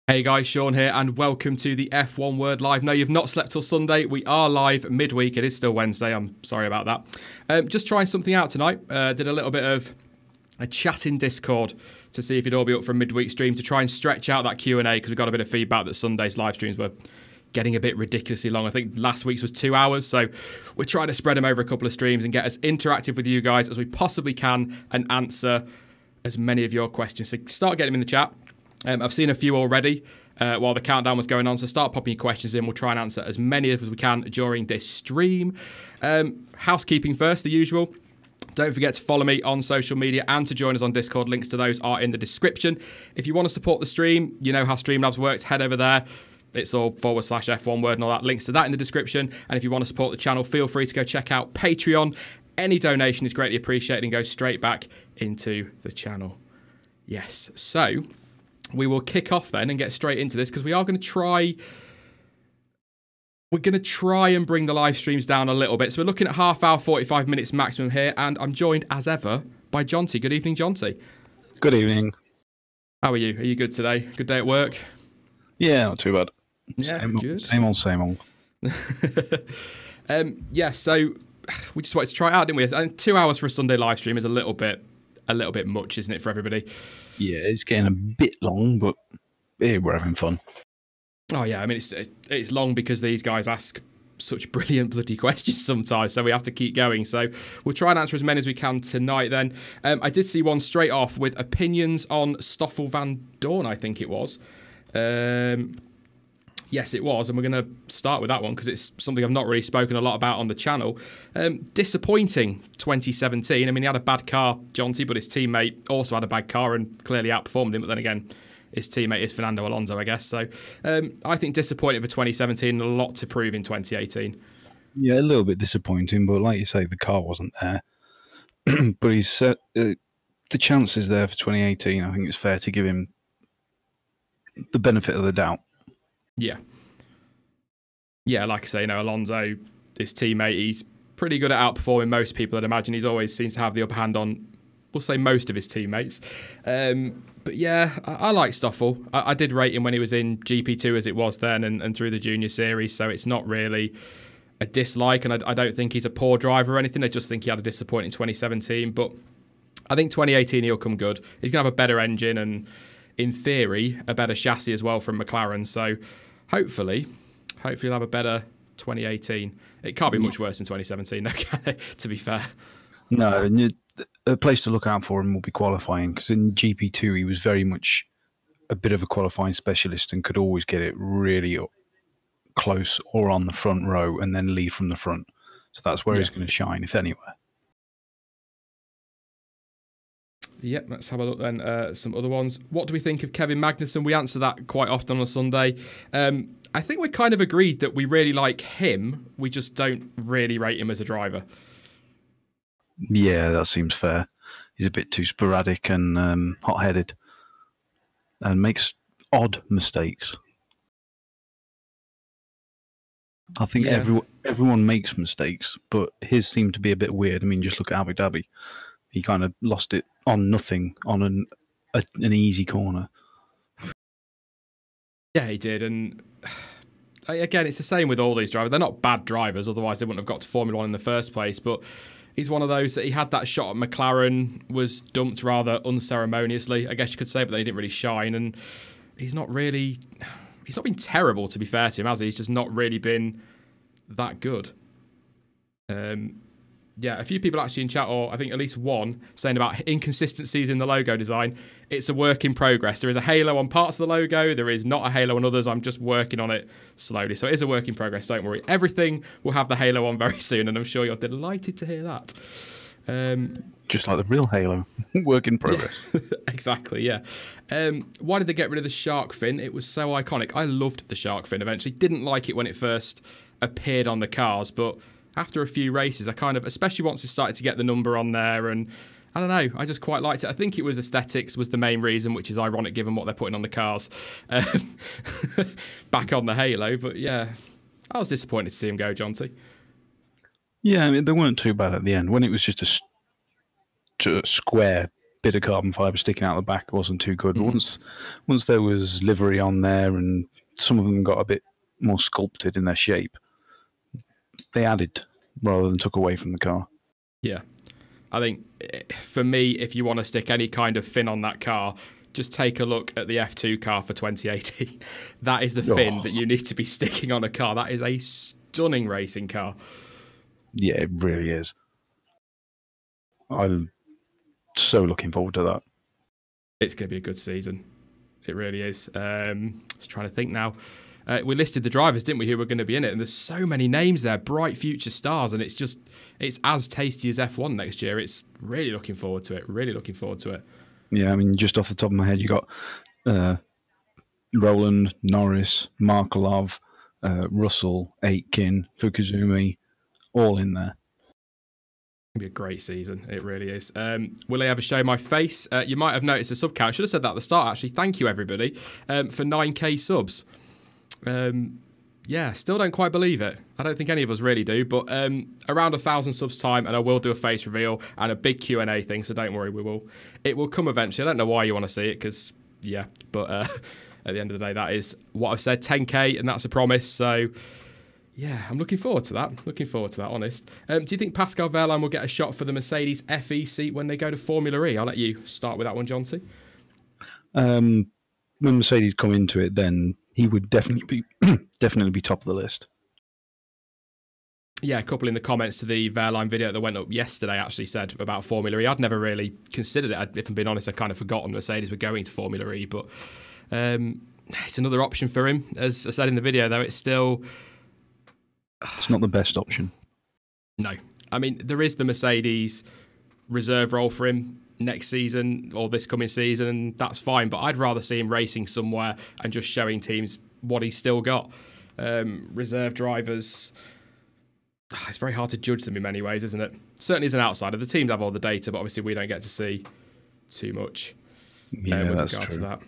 Hey guys, Sean here, and welcome to the F1 Word Live. No, you've not slept till Sunday. We are live midweek. It is still Wednesday. I'm sorry about that. Just trying something out tonight. Did a little bit of a chat in Discord to see if you'd all be up for a midweek stream to try and stretch out that Q&A, because we got a bit of feedback that Sunday's live streams were getting a bit ridiculously long. I think last week's was 2 hours, so we're trying to spread them over a couple of streams and get as interactive with you guys as we possibly can and answer as many of your questions. So start getting them in the chat. I've seen a few already while the countdown was going on, so start popping your questions in. We'll try and answer as many as we can during this stream. Housekeeping first, the usual. Don't forget to follow me on social media and to join us on Discord. Links to those are in the description. If you want to support the stream, you know how Streamlabs works, head over there. It's all /F1 Word and all that. Links to that in the description. And if you want to support the channel, feel free to go check out Patreon. Any donation is greatly appreciated and goes straight back into the channel. Yes, so we will kick off then and get straight into this, because we are going to try... We're going to try and bring the live streams down a little bit. So we're looking at half hour, 45 minutes maximum here. And I'm joined, as ever, by Jonty. Good evening, Jonty. Good evening. How are you? Are you good today? Good day at work? Yeah, not too bad. Yeah, good. Same old. Yeah, so we just wanted to try it out, didn't we? And 2 hours for a Sunday live stream is a little bit much, isn't it, for everybody? Yeah, it's getting a bit long, but yeah, we're having fun. Oh yeah, I mean it's long because these guys ask such brilliant bloody questions sometimes, so we have to keep going. So we'll try and answer as many as we can tonight then. I did see one straight off with opinions on Stoffel Van Dorn, I think it was. Yes, it was, and we're going to start with that one because it's something I've not really spoken a lot about on the channel. Disappointing 2017. I mean, he had a bad car, Jonty, but his teammate also had a bad car and clearly outperformed him. But then again, his teammate is Fernando Alonso, I guess. So I think disappointing for 2017, a lot to prove in 2018. Yeah, a little bit disappointing, but like you say, the car wasn't there. But he's the chance is there for 2018. I think it's fair to give him the benefit of the doubt. Yeah. Yeah, like I say, Alonso, his teammate, he's pretty good at outperforming most people. I'd imagine he's always seems to have the upper hand on, we'll say, most of his teammates. But yeah, I like Stoffel. I did rate him when he was in GP2 as it was then and through the junior series, so it's not really a dislike, and I don't think he's a poor driver or anything. I just think he had a disappointing 2017, but I think 2018 he'll come good. He's going to have a better engine and, in theory, a better chassis as well from McLaren, so hopefully he'll have a better 2018. It can't be much worse than 2017, though, can it, to be fair? No, and a place to look out for him will be qualifying, because in GP2 he was very much a bit of a qualifying specialist and could always get it really up close or on the front row and then leave from the front. So that's where he's going to shine, if anywhere. Yep, let's have a look then. Some other ones. What do we think of Kevin Magnussen? We answer that quite often on a Sunday. I think we're kind of agreed that we really like him. We just don't really rate him as a driver. Yeah, that seems fair. He's a bit too sporadic and hot-headed and makes odd mistakes. I think everyone makes mistakes, but his seem to be a bit weird. I mean, just look at Abu Dhabi. He kind of lost it on nothing on an easy corner. Yeah, he did. And again, it's the same with all these drivers. They're not bad drivers, otherwise they wouldn't have got to Formula One in the first place. But he's one of those that he had that shot at McLaren, was dumped rather unceremoniously, I guess you could say, but then he didn't really shine. And he's not been terrible, to be fair to him, has he? He's just not really been that good. Yeah, a few people actually in chat, or I think at least one, saying about inconsistencies in the logo design. It's a work in progress. There is a halo on parts of the logo. There is not a halo on others. I'm just working on it slowly. So it is a work in progress. Don't worry. Everything will have the halo on very soon, and I'm sure you're delighted to hear that. Just like the real Halo. Work in progress. Yeah. Exactly, yeah. Why did they get rid of the shark fin? It was so iconic. I loved the shark fin eventually. Didn't like it when it first appeared on the cars, but after a few races, I kind of, especially once it started to get the number on there, and I don't know, I just quite liked it. I think it was aesthetics was the main reason, which is ironic given what they're putting on the cars back on the Halo. But yeah, I was disappointed to see him go, Jonty. Yeah, I mean, they weren't too bad at the end. When it was just a square bit of carbon fibre sticking out the back wasn't too good. But once there was livery on there and some of them got a bit more sculpted in their shape, they added rather than took away from the car. Yeah. I think for me, if you want to stick any kind of fin on that car, just take a look at the F2 car for 2018. That is the fin that you need to be sticking on a car. That is a stunning racing car. Yeah, it really is. I'm so looking forward to that. It's going to be a good season. It really is. Just trying to think now. We listed the drivers, didn't we, who were going to be in it? And there's so many names there, bright future stars, and it's as tasty as F1 next year. It's really looking forward to it. Really looking forward to it. Yeah, I mean, just off the top of my head, you got Roland, Norris, Markelov, Russell, Aitken, Fukuzumi, all in there. It'll be a great season. It really is. Will I ever show my face? You might have noticed a sub count. Should have said that at the start, actually. Thank you, everybody, for 9k subs. Yeah, still don't quite believe it. I don't think any of us really do, but around 1,000 subs time, and I will do a face reveal and a big Q&A thing, so don't worry, it will come eventually. I don't know why you want to see it, because, yeah, but at the end of the day, that is what I've said, 10k, and that's a promise, so yeah, I'm looking forward to that. Looking forward to that, honest. Do you think Pascal Wehrlein will get a shot for the Mercedes FE seat when they go to Formula E? I'll let you start with that one, Jonty. When Mercedes come into it, then he would definitely be top of the list. Yeah, a couple in the comments to the Wehrlein video that went up yesterday actually said about Formula E. I'd never really considered it. If I'm being honest, I kind of forgotten Mercedes were going to Formula E, but it's another option for him. As I said in the video, though, it's not the best option. No. I mean, there is the Mercedes reserve role for him next season or this coming season, and that's fine, but I'd rather see him racing somewhere and just showing teams what he's still got. Reserve drivers, it's very hard to judge them in many ways, isn't it? Certainly as an outsider. The teams have all the data, but obviously we don't get to see too much with that's regard true. to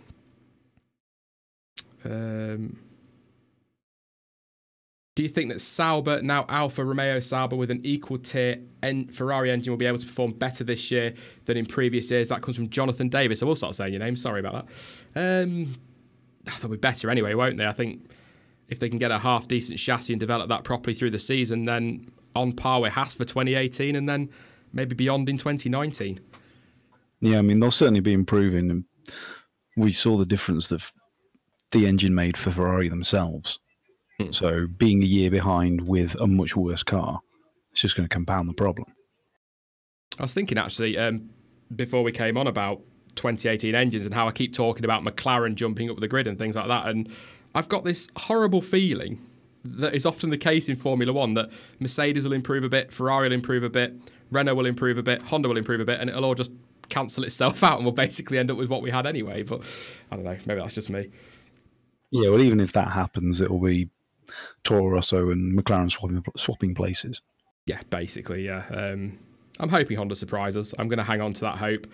that. Do you think that Sauber, now Alfa Romeo Sauber, with an equal tier Ferrari engine will be able to perform better this year than in previous years? That comes from Jonathan Davis. I will start saying your name. Sorry about that. They'll be better anyway, won't they? I think if they can get a half-decent chassis and develop that properly through the season, then on par with Haas for 2018 and then maybe beyond in 2019. Yeah, I mean, they'll certainly be improving. And we saw the difference that the engine made for Ferrari themselves. So being a year behind with a much worse car, it's just going to compound the problem. I was thinking actually before we came on about 2018 engines and how I keep talking about McLaren jumping up the grid and things like that, and I've got this horrible feeling that is often the case in Formula One, that Mercedes will improve a bit, Ferrari will improve a bit, Renault will improve a bit, Honda will improve a bit, and it'll all just cancel itself out and we'll basically end up with what we had anyway. But I don't know, maybe that's just me. Yeah, well, even if that happens, it'll be Toro Rosso and McLaren swapping places. Yeah, basically, yeah. I'm hoping Honda surprise us. I'm going to hang on to that hope.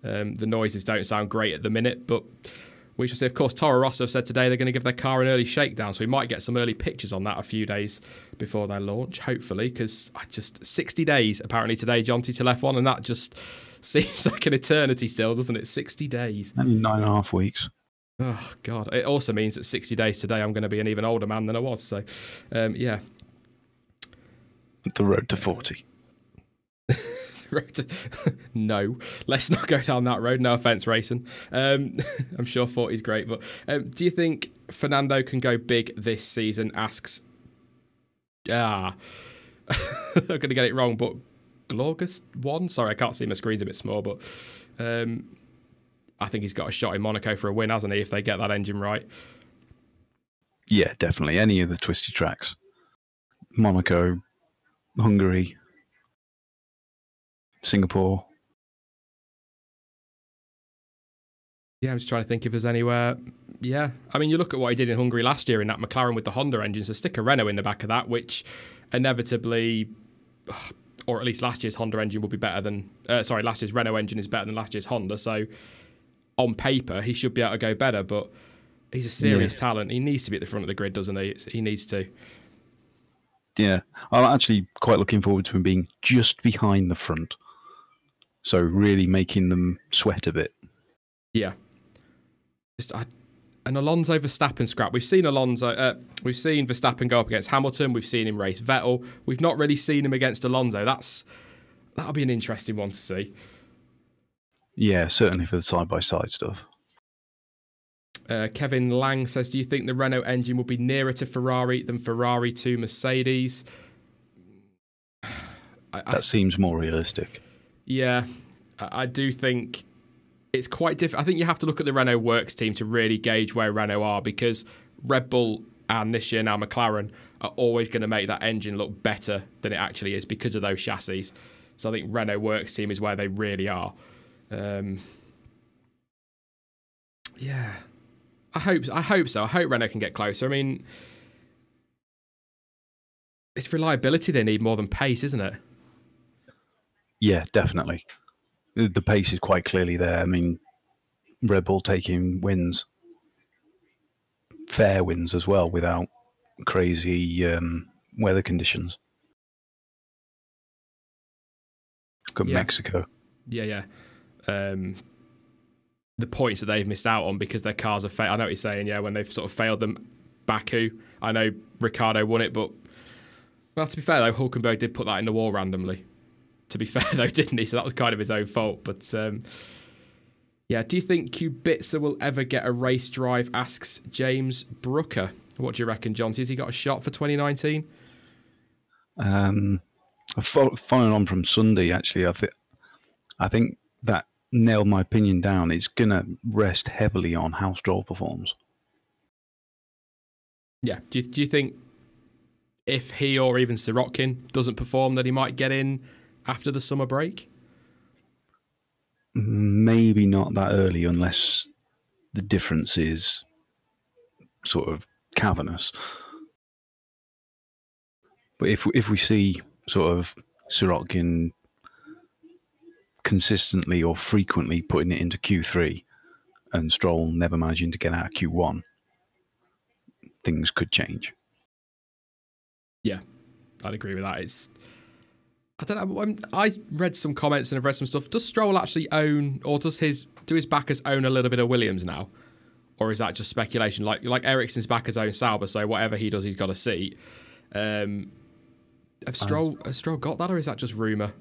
The noises don't sound great at the minute, but we shall see. Of course, Toro Rosso said today they're going to give their car an early shakedown, so we might get some early pictures on that a few days before their launch, hopefully, because 60 days apparently today, Jonty, till F1, and that just seems like an eternity still, doesn't it? 60 days. Only 9.5 weeks. Oh, God. It also means that 60 days today I'm going to be an even older man than I was. So, yeah. The road to 40. No, let's not go down that road. No offence, racing. I'm sure 40 is great. But do you think Fernando can go big this season? Asks. I'm going to get it wrong, but Glorgus 1? Sorry, I can't see, my screen's a bit small, but I think he's got a shot in Monaco for a win, hasn't he, if they get that engine right? Yeah, definitely. Any of the twisty tracks. Monaco, Hungary, Singapore. Yeah, I'm just trying to think if there's anywhere. Yeah, I mean, you look at what he did in Hungary last year in that McLaren with the Honda engine, so stick a Renault in the back of that, which inevitably, or at least last year's Honda engine will be better than, last year's Renault engine is better than last year's Honda, so on paper, he should be able to go better, but he's a serious talent. He needs to be at the front of the grid, doesn't he? He needs to. Yeah, I'm actually quite looking forward to him being just behind the front. So really making them sweat a bit. Yeah. An Alonso Verstappen scrap. We've seen Verstappen go up against Hamilton. We've seen him race Vettel. We've not really seen him against Alonso. That'll be an interesting one to see. Yeah, certainly for the side-by-side stuff. Kevin Lang says, do you think the Renault engine will be nearer to Ferrari than Ferrari to Mercedes? That seems more realistic. Yeah, I do think it's quite different. I think you have to look at the Renault works team to really gauge where Renault are, because Red Bull and this year now McLaren are always going to make that engine look better than it actually is because of those chassis. So I think Renault works team is where they really are. Yeah, I hope so. I hope Renault can get closer. I mean, it's reliability they need more than pace, isn't it? Yeah, definitely. The pace is quite clearly there. I mean, Red Bull taking wins, fair wins as well, without crazy weather conditions. Got Mexico. Yeah. The points that they've missed out on because their cars have failed. I know what you're saying, yeah, when they've sort of failed them. Baku, I know Ricciardo won it, but well, to be fair though, Hulkenberg did put that in the wall randomly. To be fair though, didn't he? So that was kind of his own fault. But yeah, do you think Kubica will ever get a race drive? Asks James Brooker. What do you reckon, John? Has he got a shot for 2019? Following on from Sunday, actually, I think that nailed my opinion down. It's going to rest heavily on how Stroll performs. Yeah. Do you think if he or even Sirotkin doesn't perform, that he might get in after the summer break? Maybe not that early, unless the difference is sort of cavernous. But if we see sort of Sirotkin consistently or frequently putting it into Q3 and Stroll never managing to get out of Q1, things could change. Yeah, I'd agree with that. I don't know. I read some comments and I've read some stuff. Does Stroll actually own, or do his backers own a little bit of Williams now, or is that just speculation? Like Ericsson's backers own Sauber, so whatever he does, he's got a seat. Has Stroll got that, or is that just rumor?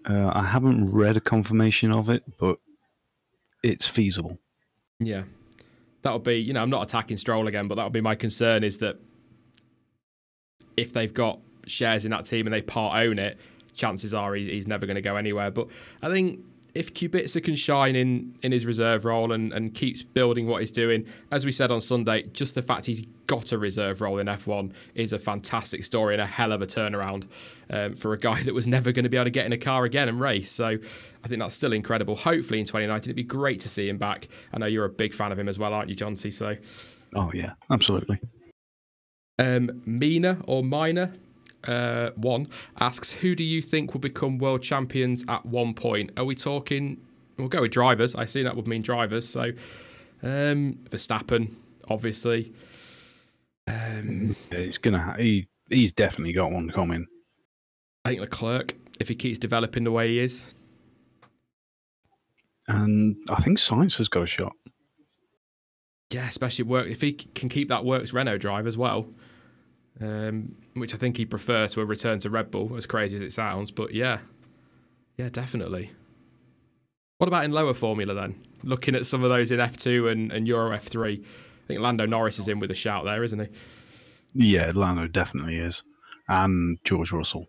I haven't read a confirmation of it, but it's feasible. Yeah, that'll be. I'm not attacking Stroll again, but that'll be my concern, is that if they've got shares in that team and they part own it, chances are he's never going to go anywhere. But I think if Kubica can shine in his reserve role and keeps building what he's doing, as we said on Sunday, just the fact he's got a reserve role in F1 is a fantastic story and a hell of a turnaround for a guy that was never going to be able to get in a car again and race. So I think that's still incredible. Hopefully in 2019, it'd be great to see him back. I know you're a big fan of him as well, aren't you, Jonty? So, oh yeah, absolutely. Mina or Minor one asks, who do you think will become world champions at one point? Are we talking, we'll go with drivers, I see that would mean drivers, so Verstappen obviously. He's definitely got one coming. I think Leclerc, if he keeps developing the way he is, and I think Sainz has got a shot. Yeah, especially if he can keep that Works Renault drive as well. Which I think he'd prefer to a return to Red Bull, as crazy as it sounds. But yeah, definitely. What about in lower Formula then? Looking at some of those in F2 and Euro F3, I think Lando Norris is in with a shout there, isn't he? Yeah, Lando definitely is. And George Russell.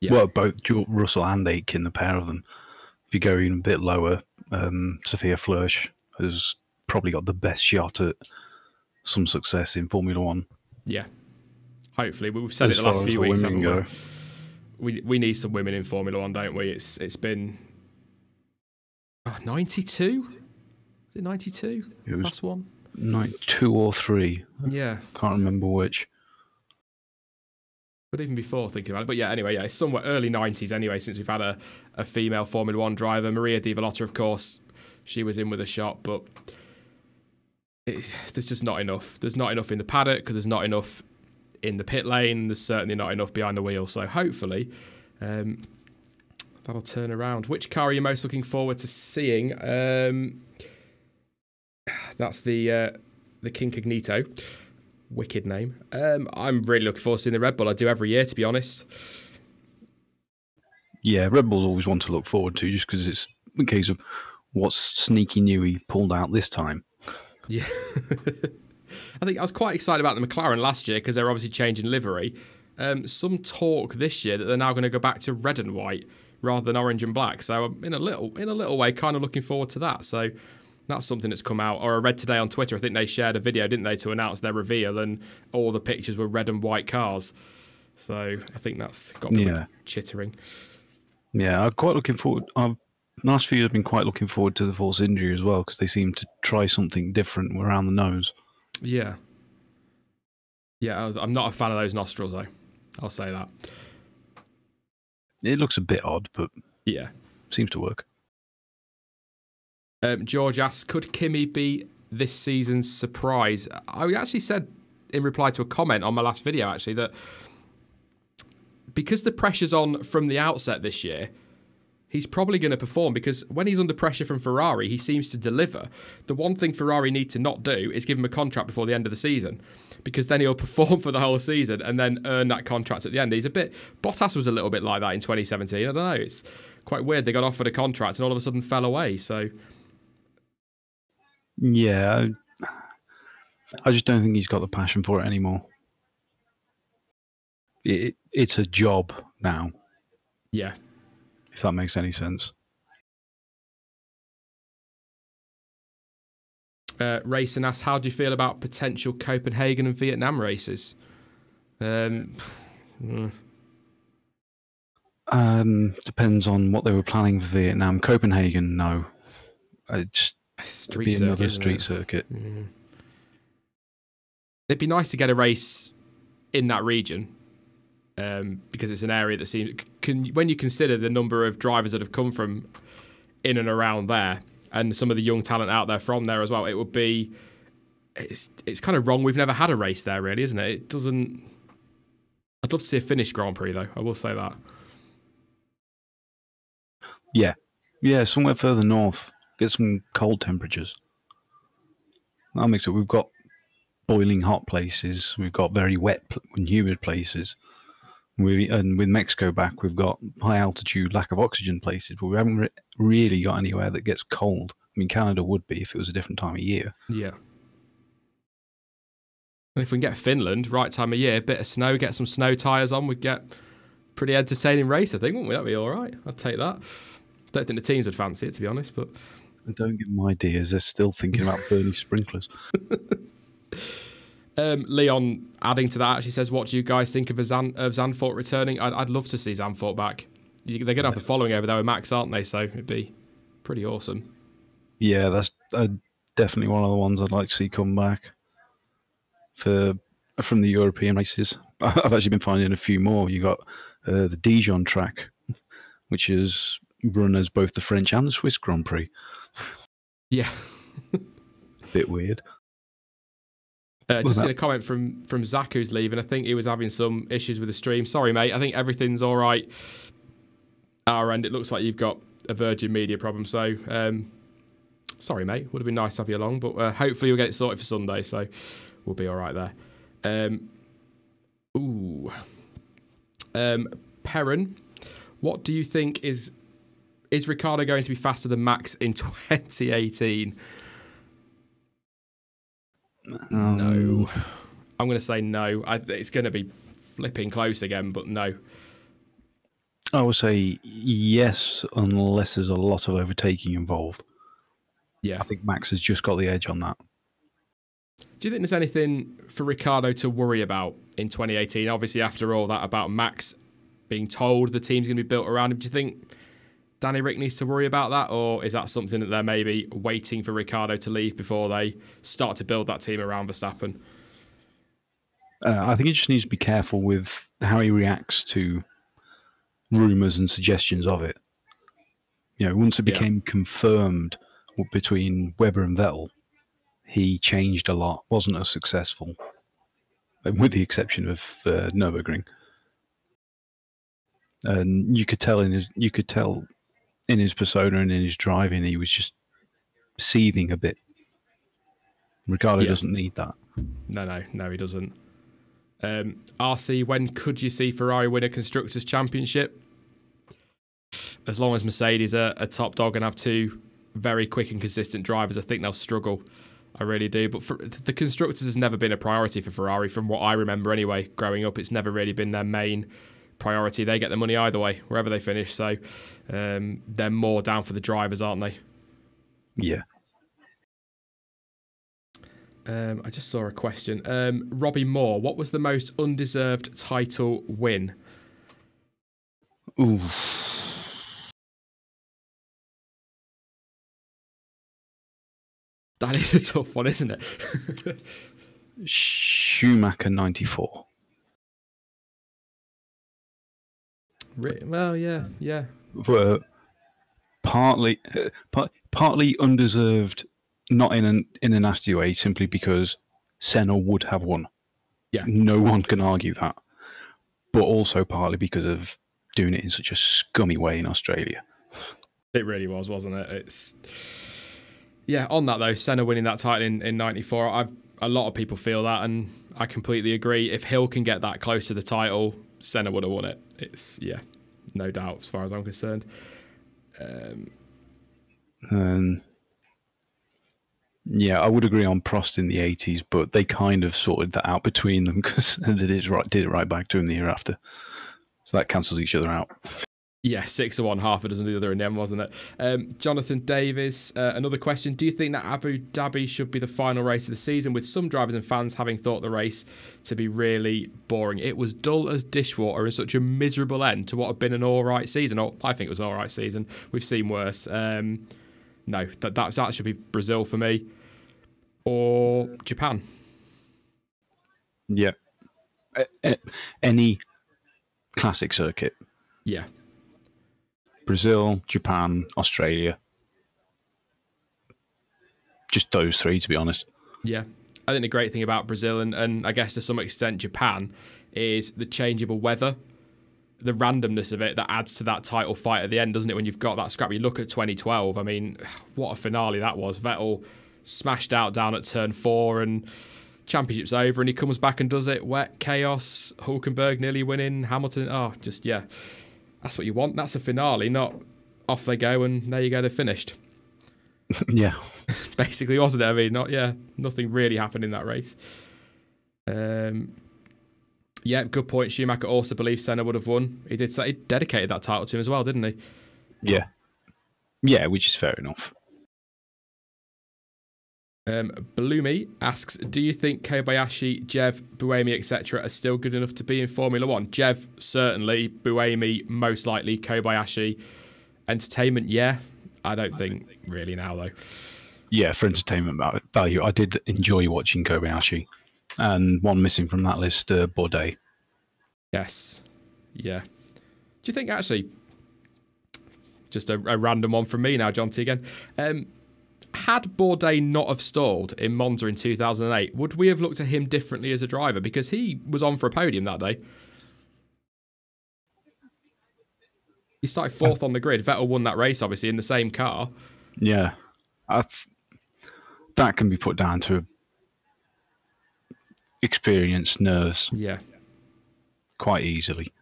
Yeah. Well, both Russell and Aitken, the pair of them. If you go even a bit lower, Sophia Flörsch has probably got the best shot at some success in Formula One. Yeah. Hopefully, we've said it the last few weeks. We need some women in Formula One, don't we? It's been 92. Is it 92? It was last one. 2 or 3. Yeah, can't remember which. But even before thinking about it, but yeah, anyway, it's somewhere early 90s anyway. Since we've had a female Formula One driver, Maria Di Vallota, of course, she was in with a shot, but there's just not enough. There's not enough in the paddock because there's not enough in the pit lane. There's certainly not enough behind the wheel. So hopefully That'll turn around. Which car are you most looking forward to seeing? That's the Kincognito. Wicked name. I'm really looking forward to seeing the Red Bull. I do every year, to be honest. Yeah, Red Bull's always one to look forward to, just because it's the case of what's sneaky new he pulled out this time. Yeah. I think I was quite excited about the McLaren last year because they're obviously changing livery. Some talk this year that they're now going to go back to red and white rather than orange and black. So I'm in a little way kind of looking forward to that. So that's something that's come out. Or I read today on Twitter, I think they shared a video, didn't they, to announce their reveal, and all the pictures were red and white cars. So I think that's got people chittering. Yeah, I'm quite looking forward. Last few years I've been quite looking forward to the Force India as well, because they seem to try something different around the nose. Yeah. Yeah, I'm not a fan of those nostrils, though. I'll say that. It looks a bit odd, but yeah, seems to work. George asks, could Kimi be this season's surprise? I actually said in reply to a comment on my last video, actually, that because the pressure's on from the outset this year, he's probably going to perform, because when he's under pressure from Ferrari, he seems to deliver. The one thing Ferrari need to not do is give him a contract before the end of the season, because then he'll perform for the whole season and then earn that contract at the end. Bottas was a little bit like that in 2017. I don't know. It's quite weird. They got offered a contract and all of a sudden fell away. So, yeah, I just don't think he's got the passion for it anymore. It's a job now. Yeah. If that makes any sense. Racing asks, how do you feel about potential Copenhagen and Vietnam races? Depends on what they were planning for Vietnam. Copenhagen, no. It's another street circuit. Mm. It'd be nice to get a race in that region. Because it's an area that seems, when you consider the number of drivers that have come from in and around there, and some of the young talent out there from there as well, it would be, it's kind of wrong. We've never had a race there, really, isn't it? It doesn't. I'd love to see a Finnish Grand Prix, though. I will say that. Yeah, somewhere further north, get some cold temperatures. That makes it. We've got boiling hot places. We've got very wet and humid places. And with Mexico back, we've got high altitude, lack of oxygen places, but we haven't really got anywhere that gets cold. I mean, Canada would be if it was a different time of year. Yeah. And if we can get Finland, right time of year, bit of snow, get some snow tyres on, we'd get pretty entertaining race, I think, wouldn't we? That'd be all right. I'd take that. Don't think the teams would fancy it, to be honest, but... And don't give them ideas. They're still thinking about burning sprinklers. Leon, adding to that, actually says, what do you guys think of Zandvoort returning? I'd love to see Zandvoort back. They're going to have the following over there with Max, aren't they? So it'd be pretty awesome. Yeah, that's definitely one of the ones I'd like to see come back from the European races. I've actually been finding a few more. You got the Dijon track, which is run as both the French and the Swiss Grand Prix. Yeah. Bit weird. Just seen a comment from Zach, who's leaving. I think he was having some issues with the stream. Sorry, mate. I think everything's all right. Our end, it looks like you've got a Virgin Media problem. So, sorry, mate. Would have been nice to have you along, but hopefully you'll get it sorted for Sunday. So, we'll be all right there. Perrin, what do you think is Ricciardo going to be faster than Max in 2018? No. I'm going to say no. It's going to be flipping close again, but no. I would say yes, unless there's a lot of overtaking involved. Yeah. I think Max has just got the edge on that. Do you think there's anything for Ricciardo to worry about in 2018? Obviously, after all that about Max being told the team's going to be built around him, do you think Danny Rick needs to worry about that, or is that something that they're maybe waiting for Ricciardo to leave before they start to build that team around Verstappen? I think he just needs to be careful with how he reacts to rumours and suggestions of it. You know, once it became confirmed between Webber and Vettel, he changed a lot, wasn't as successful, with the exception of Nürburgring. and you could tell in his persona and in his driving, he was just seething a bit. Ricardo doesn't need that. No, he doesn't. RC, when could you see Ferrari win a Constructors' Championship? As long as Mercedes are a top dog and have two very quick and consistent drivers, I think they'll struggle. I really do. But the Constructors has never been a priority for Ferrari, from what I remember anyway. Growing up, it's never really been their main priority. They get the money either way, wherever they finish. So they're more down for the drivers, aren't they? Yeah. I just saw a question. Robbie Moore, what was the most undeserved title win? Ooh. That is a tough one, isn't it? Schumacher 94. Well, yeah. Partly undeserved, not in a nasty way, simply because Senna would have won. Yeah. No one can argue that. But also partly because of doing it in such a scummy way in Australia. It really was, wasn't it? Yeah, on that though, Senna winning that title in 94, a lot of people feel that, and I completely agree. If Hill can get that close to the title, Senna would have won it. It's, no doubt as far as I'm concerned. Yeah, I would agree on Prost in the 80s, but they kind of sorted that out between them because they did it right back to him the year after. So that cancels each other out. Yeah, 6 of one, half a dozen of the other in the end, wasn't it? Jonathan Davis, another question. Do you think that Abu Dhabi should be the final race of the season, with some drivers and fans having thought the race to be really boring? It was dull as dishwater and such a miserable end to what had been an all-right season. Or I think it was an all-right season. We've seen worse. No, that should be Brazil for me. Or Japan. Yeah. Any classic circuit. Yeah. Brazil, Japan, Australia. Just those three, to be honest. Yeah. I think the great thing about Brazil and I guess to some extent Japan is the changeable weather, the randomness of it that adds to that title fight at the end, doesn't it? When you've got that scrap, you look at 2012. I mean, what a finale that was. Vettel smashed out down at turn 4 and championship's over, and he comes back and does it. Wet chaos, Hulkenberg nearly winning, Hamilton. That's what you want. That's a finale, not off they go and there you go, they're finished. Yeah. Basically, wasn't it? I mean, nothing really happened in that race. Yeah, good point. Schumacher also believes Senna would have won. He did say he dedicated that title to him as well, didn't he? Yeah. Yeah, which is fair enough. Bloomy asks, do you think Kobayashi, Jev, Buemi, etc. are still good enough to be in Formula 1? Jev, certainly. Buemi, most likely. Kobayashi, entertainment, yeah. I don't think really now, though. Yeah, for entertainment value, I did enjoy watching Kobayashi. And one missing from that list, Bourdais. Yes. Yeah. Do you think, actually, just a random one from me now, John T again, had Bourdais not have stalled in Monza in 2008, would we have looked at him differently as a driver? Because he was on for a podium that day. He started 4th on the grid. Vettel won that race, obviously, in the same car. Yeah. That can be put down to experience, nerves. Yeah. Quite easily.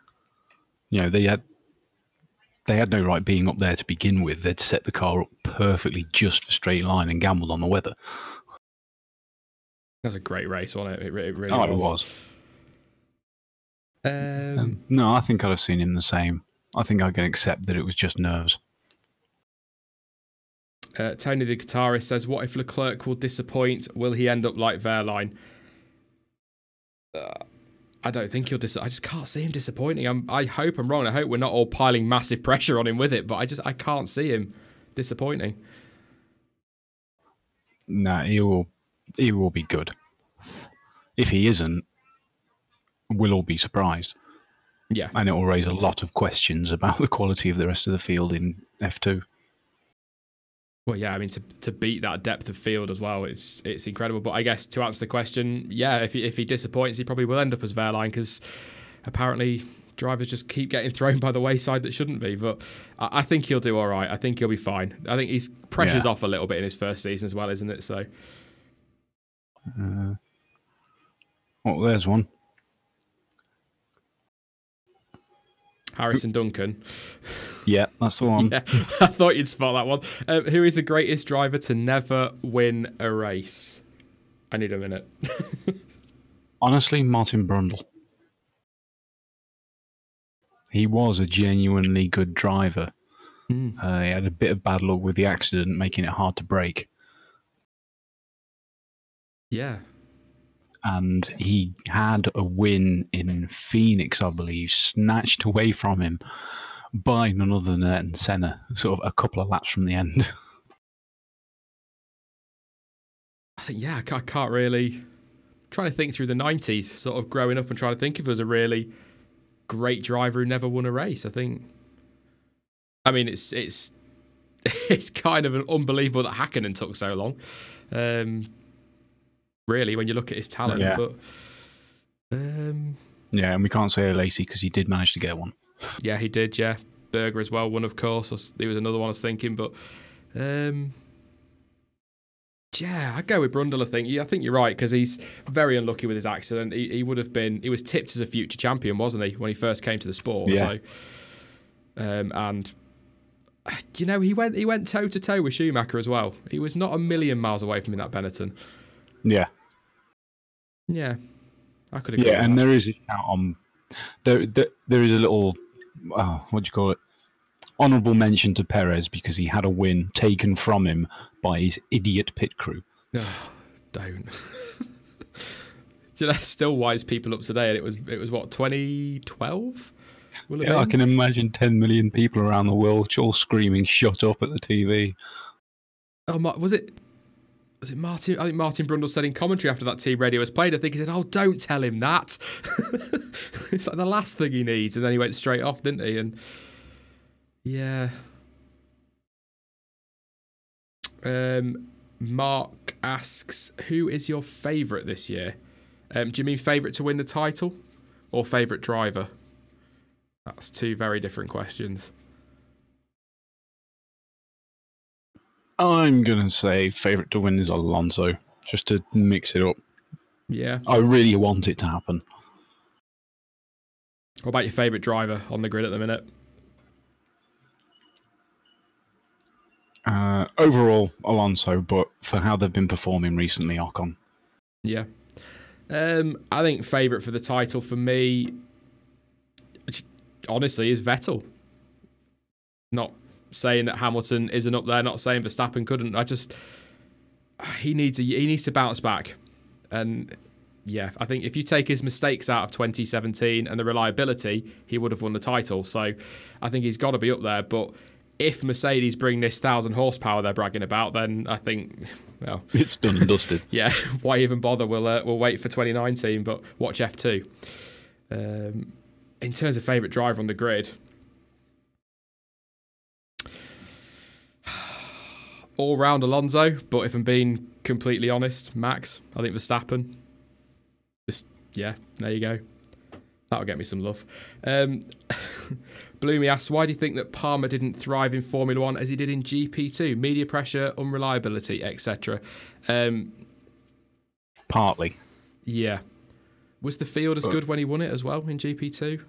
They had no right being up there to begin with. They'd set the car up perfectly just for straight line and gambled on the weather. That was a great race, wasn't it? It really was. It was. No, I think I'd have seen him the same. I think I can accept that it was just nerves. Tony the guitarist says, what if Leclerc will disappoint? Will he end up like Wehrlein? I don't think he'll I just can't see him disappointing. I hope I'm wrong. I hope we're not all piling massive pressure on him with it, but I can't see him disappointing. Nah, he will be good. If he isn't, we'll all be surprised. Yeah. And it will raise a lot of questions about the quality of the rest of the field in F2. Well, yeah, I mean, to beat that depth of field as well, it's incredible. But I guess to answer the question, yeah, if he disappoints, he probably will end up as Wehrlein, because apparently drivers just keep getting thrown by the wayside that shouldn't be. But I think he'll do all right. I think he'll be fine. I think his pressure's off a little bit in his first season as well, isn't it? So, well, there's one. Harrison Duncan. Yeah, that's the one. Yeah, I thought you'd spot that one. Who is the greatest driver to never win a race? I need a minute. Honestly, Martin Brundle. He was a genuinely good driver. He had a bit of bad luck with the accident, making it hard to brake. Yeah. And he had a win in Phoenix, I believe, snatched away from him by none other than Ayrton Senna, sort of a couple of laps from the end. I think, I can't really... trying to think through the 90s, sort of growing up and trying to think if there was a really great driver who never won a race. I mean, it's it's kind of unbelievable that Hakkinen took so long. Really, when you look at his talent, but yeah, and we can't say Lacey because he did manage to get one. Yeah, he did. Yeah, Berger as well. One, of course. There was another one I was thinking, but yeah, I'd go with Brundle. I think you're right because he's very unlucky with his accident. He would have been. He was tipped as a future champion, wasn't he, when he first came to the sport? Yeah. So, and you know, he went toe to toe with Schumacher as well. He was not a million miles away from him, that Benetton. Yeah. Yeah, I could agree. Yeah, and there is a shout on. There is a little. What do you call it? Honourable mention to Perez because he had a win taken from him by his idiot pit crew. Oh, don't. That still winds people up today, and it was what, 2012? Yeah, I can imagine 10 million people around the world all screaming "shut up" at the TV. Oh, was it Martin? I think Martin Brundle said in commentary after that team radio was played, I think he said, "Oh, don't tell him that." It's like the last thing he needs, and then he went straight off, didn't he? And yeah. Mark asks, who is your favourite this year? Do you mean favourite to win the title or favourite driver? That's two very different questions. I'm going to say favourite to win is Alonso, just to mix it up. Yeah. I really want it to happen. What about your favourite driver on the grid at the minute? Overall, Alonso, but for how they've been performing recently, Ocon. Yeah. I think favourite for the title for me, honestly, is Vettel. Not saying that Hamilton isn't up there, not saying Verstappen couldn't. He needs to bounce back. And yeah, I think if you take his mistakes out of 2017 and the reliability, he would have won the title. So I think he's got to be up there. But if Mercedes bring this 1,000 horsepower they're bragging about, then I think, well, it's done and dusted. Yeah, why even bother? We'll wait for 2019, but watch F2. In terms of favourite driver on the grid, all round Alonso, but if I'm being completely honest, Max, I think Verstappen. Yeah, there you go. That'll get me some love. Bloomy asks, why do you think that Palmer didn't thrive in Formula 1 as he did in GP2? Media pressure, unreliability, etc. Partly. Yeah. Was the field as good when he won it as well in GP2?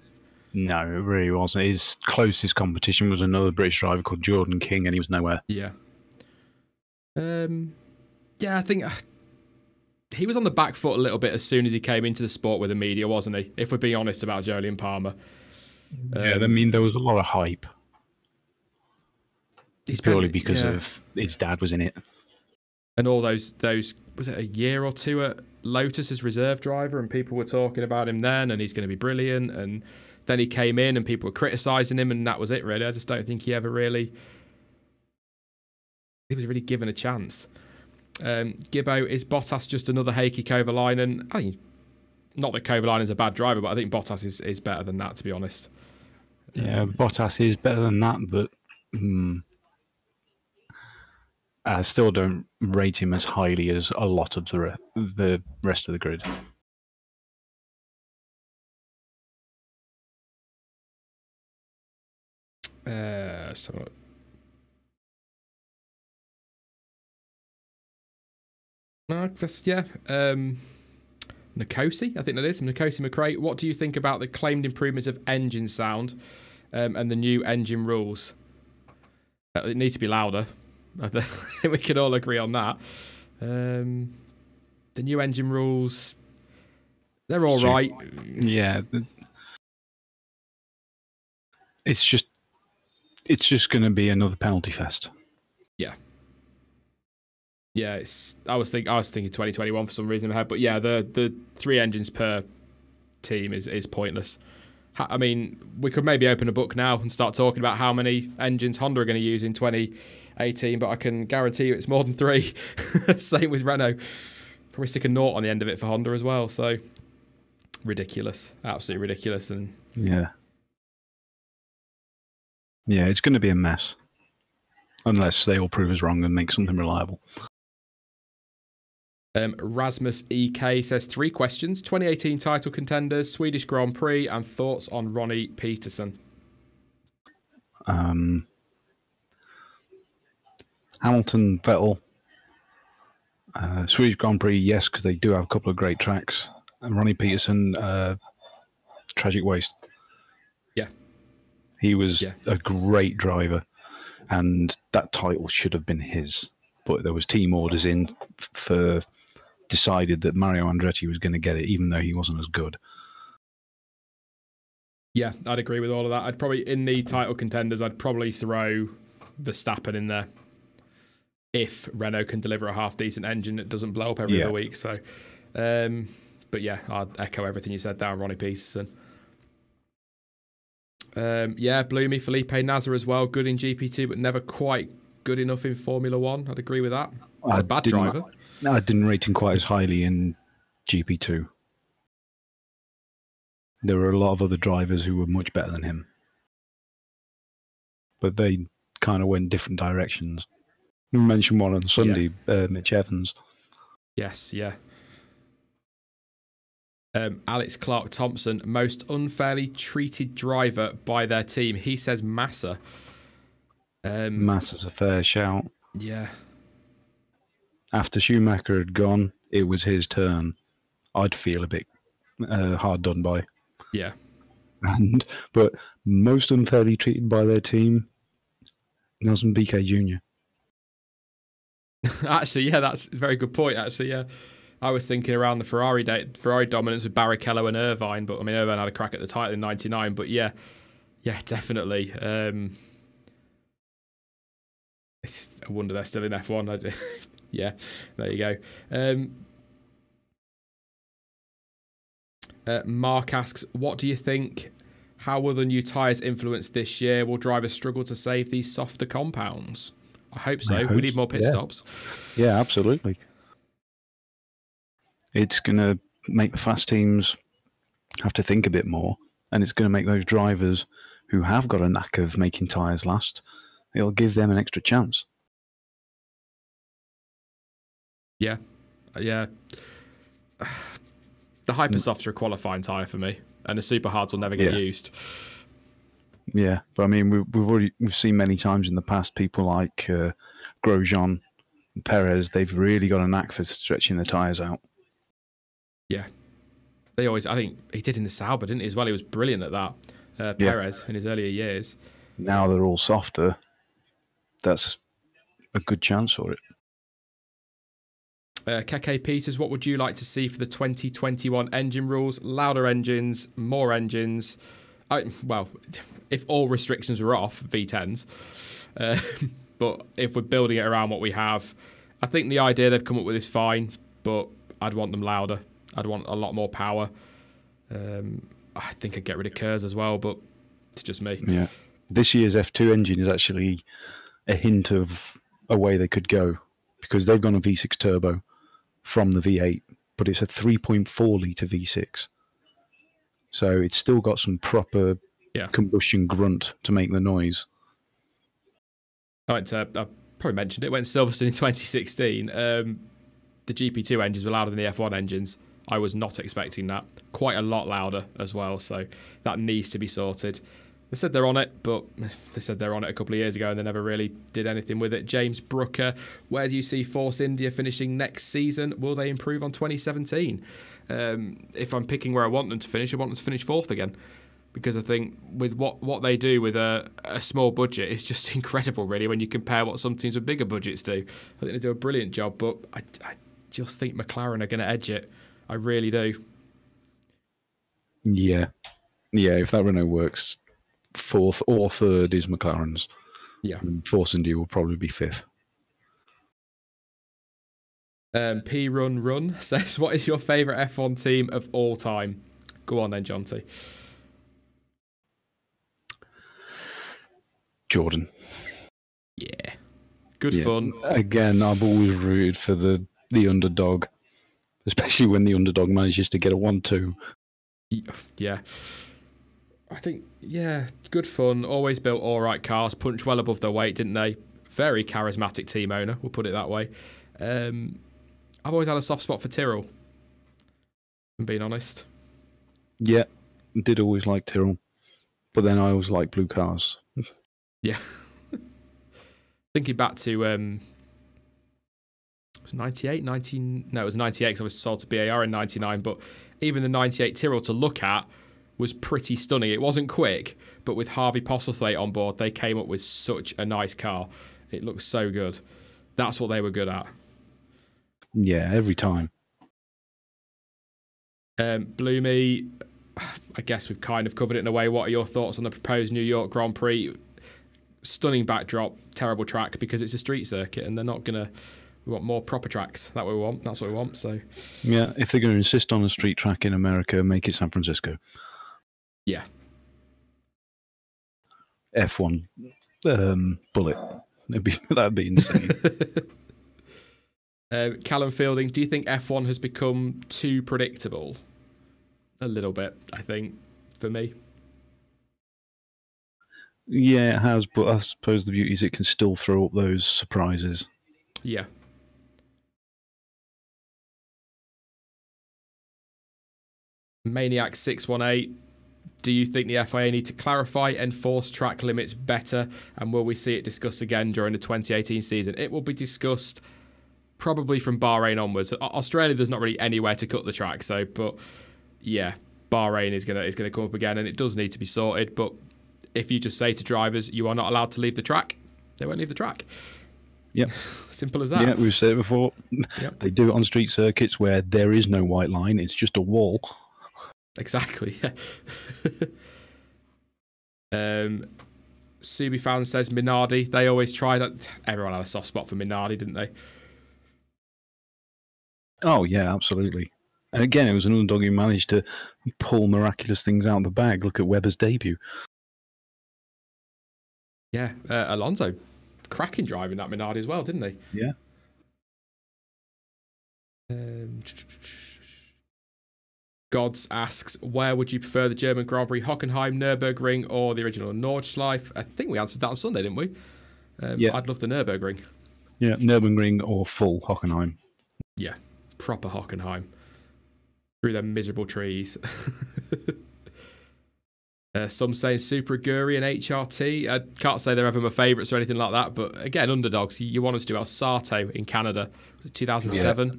No, it really wasn't. His closest competition was another British driver called Jordan King, and he was nowhere. Yeah. Yeah, I think he was on the back foot a little bit as soon as he came into the sport with the media, wasn't he? If we're being honest about Jolyon Palmer. Yeah, I mean, there was a lot of hype. Purely because of his dad was in it. And all those, was it a year or two at Lotus as reserve driver, and people were talking about him then, and he's going to be brilliant, and then he came in and people were criticising him, and that was it, really. I just don't think he was really given a chance. Gibbo, is Bottas just another Heikki Kovalainen? I mean, not that Kovalainen's a bad driver, but I think Bottas is better than that, to be honest. Yeah, Bottas is better than that, but I still don't rate him as highly as a lot of the rest of the grid. let's have a look. No, that's, yeah. Nikosi, I think that is. Nikosi McRae. What do you think about the claimed improvements of engine sound and the new engine rules? It needs to be louder. I think we can all agree on that. The new engine rules, they're all right. Yeah. It's just going to be another penalty fest. Yeah. Yeah, I was thinking 2021 for some reason in my head, but yeah, the 3 engines per team is pointless. I mean, we could maybe open a book now and start talking about how many engines Honda are going to use in 2018, but I can guarantee you it's more than 3. Same with Renault. Probably stick a 0 on the end of it for Honda as well. So ridiculous, absolutely ridiculous. And yeah, it's going to be a mess unless they all prove us wrong and make something reliable. Rasmus EK says 3 questions: 2018 title contenders, Swedish Grand Prix, and thoughts on Ronnie Peterson. Hamilton, Vettel, Swedish Grand Prix, yes, because they do have a couple of great tracks. And Ronnie Peterson, tragic waste. Yeah. He was a great driver, and that title should have been his. But there was team orders in for decided that Mario Andretti was going to get it, even though he wasn't as good. Yeah, I'd agree with all of that. I'd probably, in the title contenders, I'd probably throw Verstappen in there if Renault can deliver a half-decent engine that doesn't blow up every other week. So, but yeah, I'd echo everything you said there on Ronnie Peterson. Bloomy, Felipe Nasr as well. Good in GP2, but never quite good enough in Formula 1. I'd agree with that. A bad driver. I didn't rate him quite as highly in GP2. There were a lot of other drivers who were much better than him. But they kind of went different directions. We mentioned one on Sunday, Mitch Evans. Yes, yeah. Alex Clark Thompson, most unfairly treated driver by their team. He says Massa. Massa's a fair shout. Yeah. After Schumacher had gone, it was his turn. I'd feel a bit hard done by. Yeah. But most unfairly treated by their team, Nelson Piquet Jr. Actually, yeah, that's a very good point. Actually, yeah. I was thinking around the Ferrari dominance with Barrichello and Irvine, but I mean, Irvine had a crack at the title in '99. But yeah, definitely. It's a wonder they're still in F1. Yeah, there you go. Mark asks, what do you think? How will the new tyres influence this year? Will drivers struggle to save these softer compounds? I hope so. We need more pit stops. Yeah, absolutely. It's going to make the fast teams have to think a bit more, and it's going to make those drivers who have got a knack of making tyres last, it'll give them an extra chance. Yeah. The Hypersofts are a qualifying tyre for me, and the super hards will never get used. Yeah, but I mean, we've seen many times in the past people like Grosjean and Perez. They've really got a knack for stretching the tyres out. Yeah, they always. I think he did in the Sauber, didn't he? As well, he was brilliant at that. Perez in his earlier years. Now they're all softer. That's a good chance for it. Keke Peters, what would you like to see for the 2021 engine rules? Louder engines, more engines. Well, if all restrictions were off, V10s. But if we're building it around what we have, I think the idea they've come up with is fine, but I'd want them louder. I'd want a lot more power. I think I'd get rid of KERS as well, but it's just me. Yeah. This year's F2 engine is actually a hint of a way they could go, because they've gone a V6 turbo from the V8, but it's a 3.4 litre V6. So it's still got some proper combustion grunt to make the noise. I probably mentioned it when Silverstone in 2016. The GP2 engines were louder than the F1 engines. I was not expecting that. Quite a lot louder as well, so that needs to be sorted. They said they're on it, but they said they're on it a couple of years ago and they never really did anything with it. James Brooker, where do you see Force India finishing next season? Will they improve on 2017? If I'm picking where I want them to finish, I want them to finish fourth again. Because I think with what they do with a small budget, it's just incredible, really, when you compare what some teams with bigger budgets do. I think they do a brilliant job, but I just think McLaren are going to edge it. I really do. Yeah. Yeah, if that Renault works, fourth or third is McLaren's. Yeah. Force India will probably be fifth. P Run says, what is your favourite F1 team of all time? Go on then, Jonty. Jordan. Yeah. Good fun. Again, I've always rooted for the underdog, especially when the underdog manages to get a 1-2. Yeah. I think, good fun. Always built all right cars, punched well above their weight, didn't they? Very charismatic team owner, we'll put it that way. I've always had a soft spot for Tyrrell, I'm being honest. Yeah, did always like Tyrrell, but then I always liked blue cars. Yeah. Thinking back to it was 98, 19... No, it was 98 because I was sold to BAR in 99, but even the 98 Tyrrell to look at was pretty stunning. It wasn't quick, but with Harvey Postlethwaite on board, they came up with such a nice car. It looked so good. That's what they were good at. Yeah, every time. Bloomy, I guess we've kind of covered it in a way. What are your thoughts on the proposed New York Grand Prix? Stunning backdrop, terrible track because it's a street circuit and they're not going to... We want more proper tracks. That's what we want. That's what we want. So, yeah, if they're going to insist on a street track in America, make it San Francisco. Yeah. F1 bullet. That'd be insane. Callum Fielding, do you think F1 has become too predictable? A little bit, I think, for me. Yeah, it has, but I suppose the beauty is it can still throw up those surprises. Yeah. Maniac 618, do you think the FIA need to clarify, enforce track limits better, and will we see it discussed again during the 2018 season? It will be discussed probably from Bahrain onwards. Australia, there's not really anywhere to cut the track, so, but yeah, Bahrain is gonna come up again, and it does need to be sorted. But if you just say to drivers, you are not allowed to leave the track, they won't leave the track. Yeah. Simple as that. Yeah, we've said it before. Yep. They do it on street circuits where there is no white line, it's just a wall. Exactly, yeah. Subi fan says Minardi. They always tried. Everyone had a soft spot for Minardi, didn't they? Oh, yeah, absolutely. And again, it was an underdog who managed to pull miraculous things out of the bag. Look at Webber's debut. Yeah, Alonso, cracking driving that Minardi as well, didn't he? Yeah. Gods asks, where would you prefer the German Grand Prix, Hockenheim, Nürburgring, or the original Nordschleife? I think we answered that on Sunday, didn't we? Yeah. I'd love the Nürburgring. Yeah, Nürburgring or full Hockenheim. Yeah, proper Hockenheim. Through them miserable trees. Some saying Super Aguri and HRT. I can't say they're ever my favourites or anything like that, but again, underdogs. You want us to do El Sarto in Canada. Was it 2007? Yes.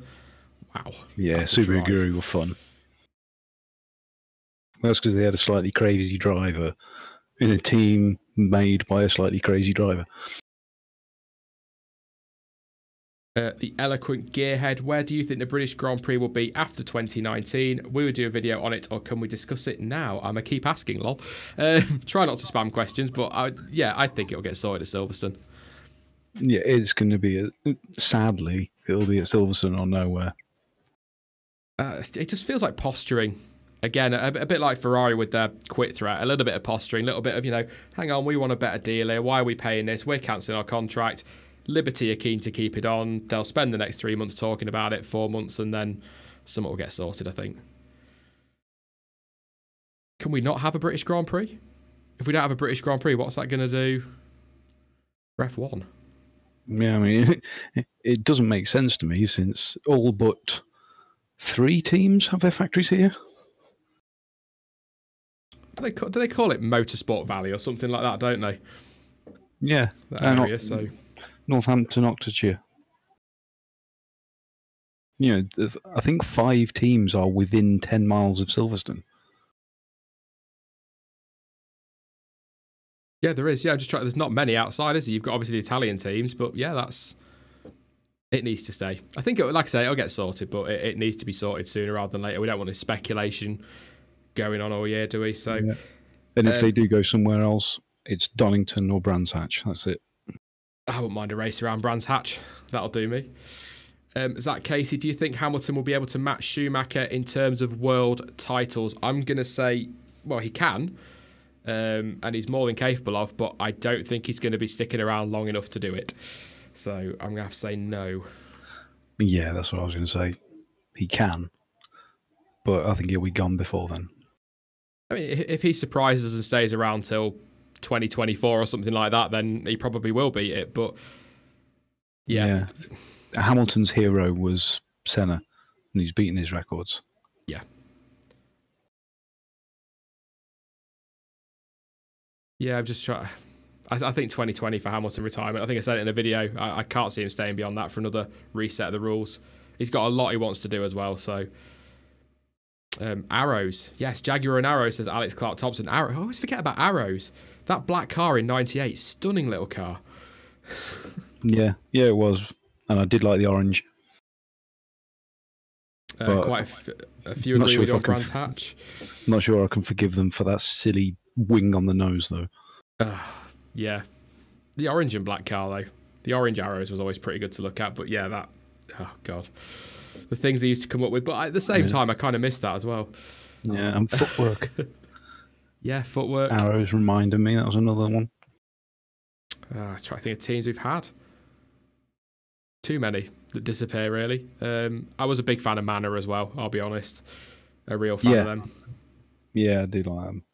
Wow. Yeah, Super Aguri were fun. That's because they had a slightly crazy driver in a team made by a slightly crazy driver. The eloquent gearhead, where do you think the British Grand Prix will be after 2019? We would do a video on it, or can we discuss it now? I'm going to keep asking, lol. Try not to spam questions, but I think it'll get sorted at Silverstone. Yeah, it's going to be, sadly, it'll be at Silverstone or nowhere. It just feels like posturing. Again, a bit like Ferrari with their quit threat, a little bit of posturing, a little bit of, hang on, we want a better deal here. Why are we paying this? We're cancelling our contract. Liberty are keen to keep it on. They'll spend the next 3 months talking about it, 4 months, and then something will get sorted, I think. Can we not have a British Grand Prix? If we don't have a British Grand Prix, what's that going to do for F1? Yeah, I mean, it doesn't make sense to me since all but 3 teams have their factories here. do they call it Motorsport Valley or something like that? Don't they? Yeah, That area. So Northampton, Oxfordshire. You know, I think 5 teams are within 10 miles of Silverstone. yeah, there is. Yeah, I'm just trying. There's not many outside, is there? You've got obviously the Italian teams, but yeah, it needs to stay. I think, like I say, it'll get sorted, but it needs to be sorted sooner rather than later. We don't want this speculation going on all year, do we? So, yeah. And if they do go somewhere else, it's Donington or Brands Hatch. That's it. I wouldn't mind a race around Brands Hatch. That'll do me. Zach Casey, do you think Hamilton will be able to match Schumacher in terms of world titles? I'm going to say, well, he can, and he's more than capable of, but I don't think he's going to be sticking around long enough to do it. So I'm going to have to say no. Yeah, that's what I was going to say. He can, but I think he'll be gone before then. I mean, if he surprises and stays around till 2024 or something like that, then he probably will beat it. But yeah. Hamilton's hero was Senna, and he's beaten his records. Yeah. Yeah, I'm just trying. I think 2020 for Hamilton retirement. I think I said it in a video. I can't see him staying beyond that for another reset of the rules. He's got a lot he wants to do as well. So, Arrows. Yes, Jaguar and Arrows, says Alex Clark Thompson. Arrow. I always forget about Arrows. That black car in '98, stunning little car. Yeah, it was. And I did like the orange. Quite a few agree with you on Brands Hatch. I'm not sure I can forgive them for that silly wing on the nose, though. Yeah. The orange and black car, though. The orange Arrows was always pretty good to look at. But yeah, that... Oh, God. The things they used to come up with. But at the same time, I kind of missed that as well. Yeah, and footwork. Yeah, footwork. Arrows reminded me. That was another one. I try to think of teams we've had. Too many that disappear, really. I was a big fan of Manor as well, I'll be honest. A real fan of them. Yeah, I do like them.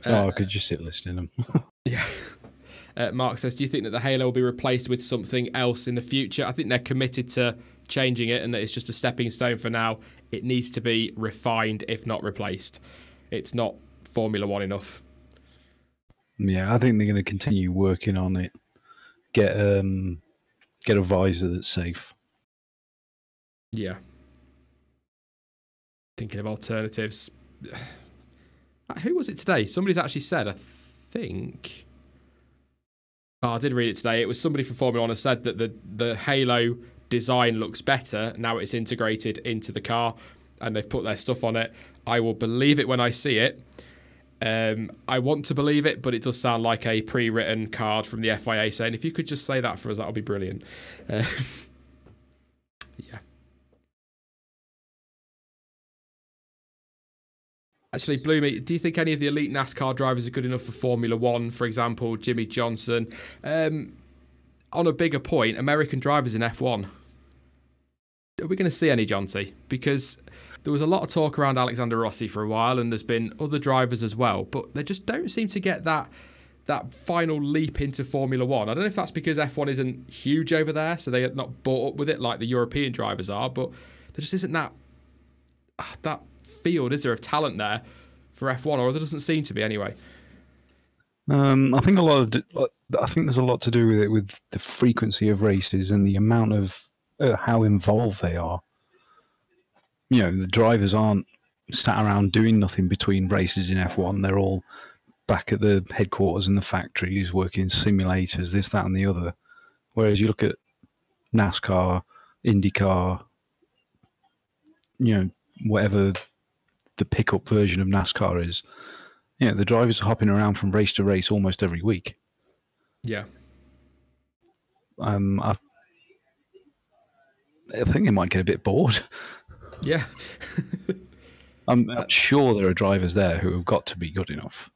I could just sit listing them. Yeah. Mark says, do you think that the Halo will be replaced with something else in the future? I think they're committed to changing it and that it's just a stepping stone for now. It needs to be refined, if not replaced. It's not Formula One enough. Yeah, I think they're going to continue working on it. Get a visor that's safe. Yeah. Thinking of alternatives. Who was it today? Somebody's actually said, I think... Oh, I did read it today. It was somebody from Formula One who said that the Halo design looks better now it's integrated into the car and they've put their stuff on it. I will believe it when I see it. I want to believe it, but it does sound like a pre-written card from the FIA saying, if you could just say that for us, that would be brilliant. Yeah. Actually, Bloomy, do you think any of the elite NASCAR drivers are good enough for Formula One? For example, Jimmy Johnson. On a bigger point, American drivers in F1. Are we going to see any, Jonty? Because there was a lot of talk around Alexander Rossi for a while, and there's been other drivers as well, but they just don't seem to get that final leap into Formula One. I don't know if that's because F1 isn't huge over there, so they're not brought up with it like the European drivers are, but there just isn't that field, is there, of talent there for F1, or there doesn't seem to be anyway. I think there's a lot to do with it, with the frequency of races and the amount of how involved they are. You know, the drivers aren't sat around doing nothing between races in F1. They're all back at the headquarters in the factories, working simulators, this, that, and the other. Whereas you look at NASCAR, IndyCar, you know, whatever the pickup version of NASCAR is, you know, the drivers are hopping around from race to race almost every week. Yeah. I think they might get a bit bored. Yeah. I'm sure there are drivers there who have got to be good enough.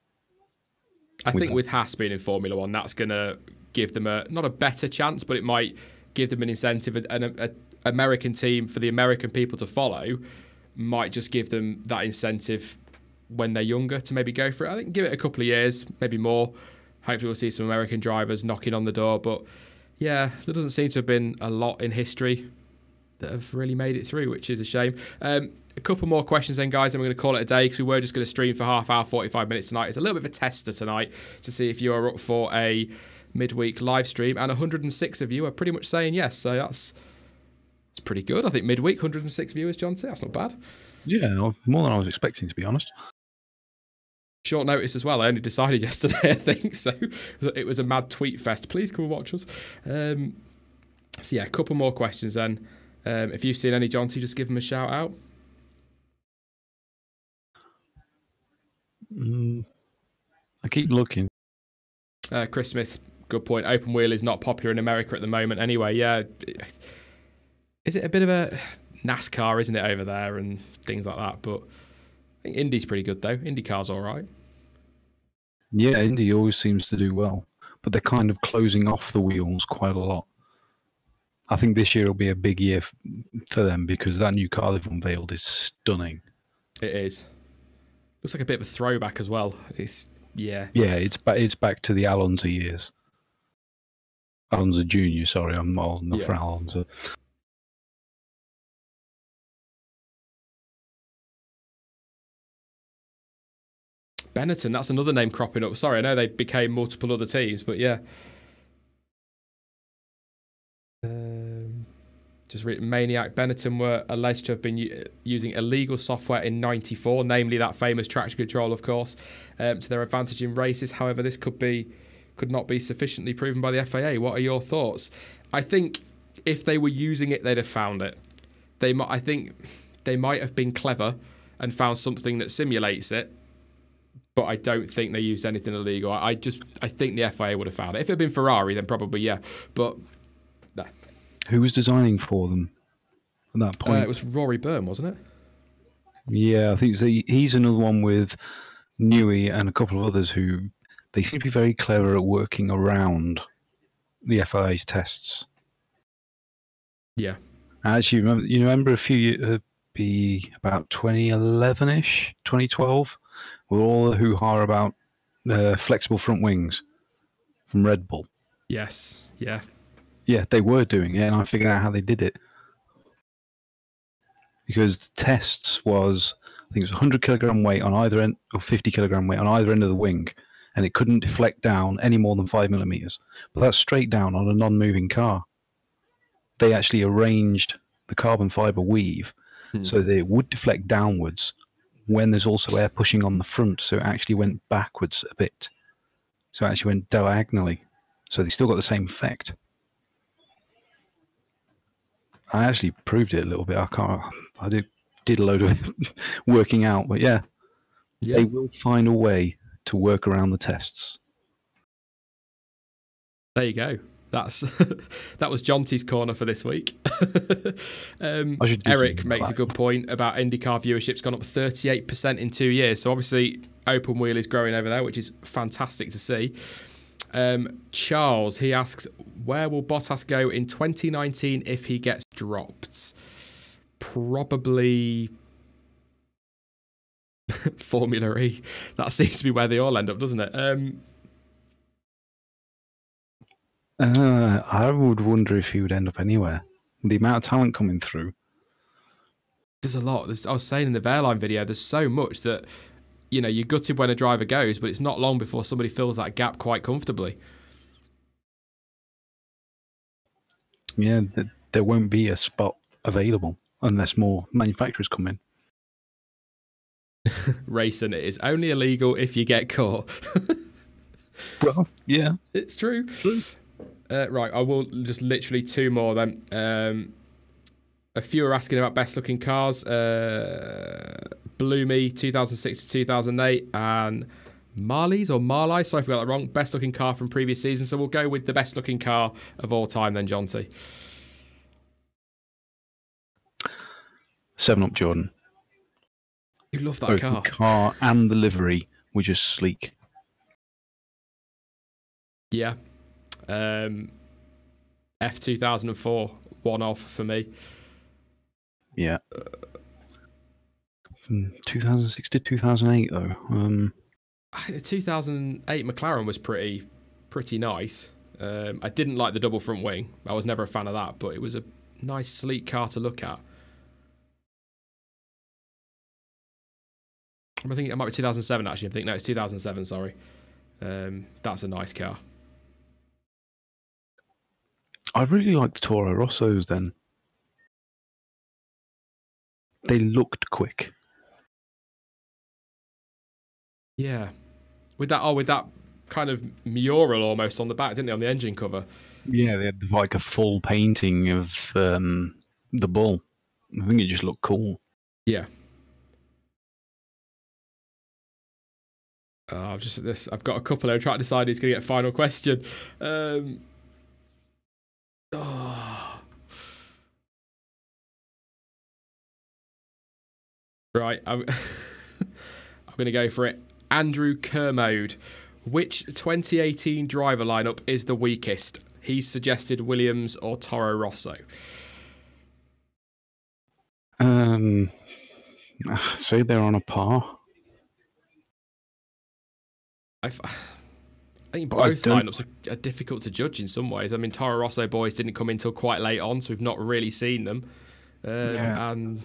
I think with Haas being in Formula One, that's going to give them not a better chance, but it might give them an incentive. An American team for the American people to follow might just give them that incentive when they're younger to maybe go for it. I think give it a couple of years, maybe more. Hopefully we'll see some American drivers knocking on the door. But yeah, there doesn't seem to have been a lot in history that have really made it through, which is a shame. A couple more questions then, guys, and we're going to call it a day because we were just going to stream for half hour, 45 minutes tonight. It's a little bit of a tester tonight to see if you are up for a midweek live stream, and 106 of you are pretty much saying yes, so that's pretty good. I think midweek, 106 viewers, John, that's not bad. Yeah, more than I was expecting, to be honest. Short notice as well. I only decided yesterday, I think, so it was a mad tweet fest. Please come and watch us. So yeah, a couple more questions then. If you've seen any, John, just give them a shout out. I keep looking. Chris Smith, good point. Open wheel is not popular in America at the moment anyway. Yeah. Is it a bit of a NASCAR, isn't it, over there and things like that? But I think Indy's pretty good, though. IndyCar's all right. Yeah, Indy always seems to do well. But they're kind of closing off the wheels quite a lot. I think this year will be a big year for them because that new car they've unveiled is stunning. It is. Looks like a bit of a throwback as well. Yeah, it's back to the Alonso years. Alonso Junior, sorry, I'm not old enough for Alonso. Benetton, that's another name cropping up. Sorry, I know they became multiple other teams, but yeah. Just read Maniac. Benetton were alleged to have been using illegal software in '94, namely that famous traction control, of course, to their advantage in races. However, this could not be sufficiently proven by the FIA. What are your thoughts? I think if they were using it, they'd have found it. I think they might have been clever and found something that simulates it, but I don't think they used anything illegal. I think the FIA would have found it. If it had been Ferrari, then probably yeah, but no. Who was designing for them at that point? It was Rory Byrne, wasn't it? Yeah, I think he's another one with Newey and a couple of others who they seem to be very clever at working around the FIA's tests. Yeah. I actually remember a few years, be about 2011-ish, 2012, with all the hoo-ha about flexible front wings from Red Bull. Yes, yeah. Yeah, they were doing it, and I figured out how they did it. Because the tests was, I think it was 100 kilogram weight on either end, or 50 kilogram weight on either end of the wing, and it couldn't deflect down any more than 5 millimeters. But that's straight down on a non-moving car. They actually arranged the carbon fiber weave so that it would deflect downwards when there's also air pushing on the front, so it actually went backwards a bit. So it actually went diagonally. So they still got the same effect. I actually proved it a little bit. I did a load of working out, but yeah, they will find a way to work around the tests. There you go. That was Jonty's corner for this week. Eric makes a good point about IndyCar viewership's gone up 38% in 2 years. So obviously open wheel is growing over there, which is fantastic to see. Charles, he asks, where will Bottas go in 2019 if he gets dropped? Probably Formula E. That seems to be where they all end up, doesn't it? I would wonder if he would end up anywhere. The amount of talent coming through. There's a lot. I was saying in the Verline video, there's so much that, you're gutted when a driver goes, but it's not long before somebody fills that gap quite comfortably. Yeah, there won't be a spot available unless more manufacturers come in. Racing, it is only illegal if you get caught. Well, yeah. It's true. Right, I will just literally 2 more then. A few are asking about best looking cars. Bloomy 2006 to 2008 and Marley, sorry if I got that wrong, best looking car from previous seasons. So we'll go with the best looking car of all time then, Jonty. 7-Up Jordan. You love that Both car. The car and the livery were just sleek. Yeah. F2004, one off for me. Yeah. From 2006 to 2008 though. The 2008 McLaren was pretty nice. I didn't like the double front wing. I was never a fan of that, but it was nice sleek car to look at. I'm thinking it might be 2007 actually. I'm thinking no, it's 2007. Sorry, that's a nice car. I really like the Toro Rossos. Then they looked quick. Yeah, with that kind of mural almost on the back, didn't they, on the engine cover? Yeah, they had like a full painting of the bull. I think it just looked cool. Yeah. I've got a couple. I'm trying to decide who's going to get final question. Right, I'm going to go for it. Andrew Kermode. Which 2018 driver lineup is the weakest? He's suggested Williams or Toro Rosso. Say they're on a par. I think both lineups are difficult to judge in some ways. I mean, Toro Rosso boys didn't come in till quite late on, so we've not really seen them. And